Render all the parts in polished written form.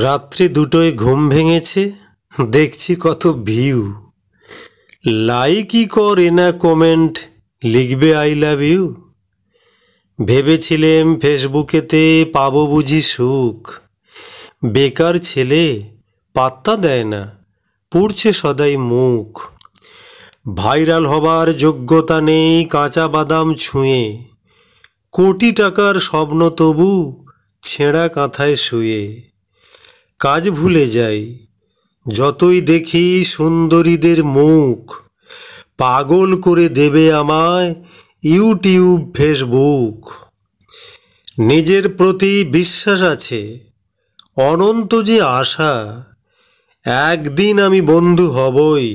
রাত্রি দুটোয় ঘুম ভেঙেছে, দেখছি কত ভিউ। লাইকই করে না, কমেন্ট লিখবে আই লাভ ইউ। ভেবেছিলেম ফেসবুকেতে পাবো বুঝি সুখ, বেকার ছেলে পাত্তা দেয় না, পুড়ছে সদাই মুখ। ভাইরাল হবার যোগ্যতা নেই কাঁচা বাদাম ছুঁয়ে, কোটি টাকার স্বপ্ন তবু ছেঁড়া কাঁথায় শুয়ে। কাজ ভুলে যাই যতই দেখি সুন্দরীদের মুখ, পাগল করে দেবে আমায় ইউটিউব ফেসবুক। নিজের প্রতি বিশ্বাস আছে, অনন্ত যে আশা, একদিন আমি বন্ধু হবই,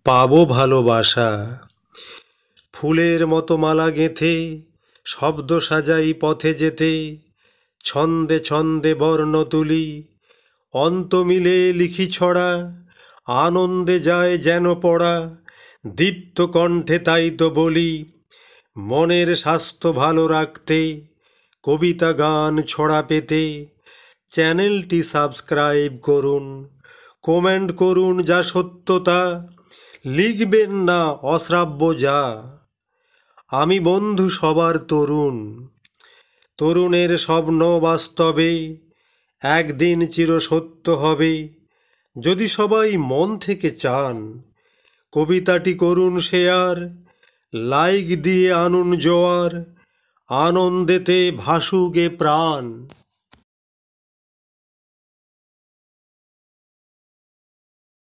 পাবো ভালোবাসা। ফুলের মতো মালা গেঁথে শব্দ সাজাই পথে যেতে, ছন্দে ছন্দে বর্ণ তুলি, অন্ত মিলে লিখি ছড়া, আনন্দে যায় যেন পড়া, দীপ্ত কণ্ঠে তাই তো বলি, মনের স্বাস্থ্য ভালো রাখতে, কবিতা গান ছড়া পেতে চ্যানেলটি সাবস্ক্রাইব করুন, কমেন্ট করুন যা সত্যতা, লিখবেন না অশ্রাব্য যা। আমি বন্ধু সবার তরুণ, তরুণের স্বপ্ন বাস্তবে একদিন চিরসত্য হবে। যদি সবাই মন থেকে চান, কবিতাটি করুন শেয়ার, লাইক দিয়ে আনুন জোয়ার, আনন্দেতে ভাসুক এ প্রাণ।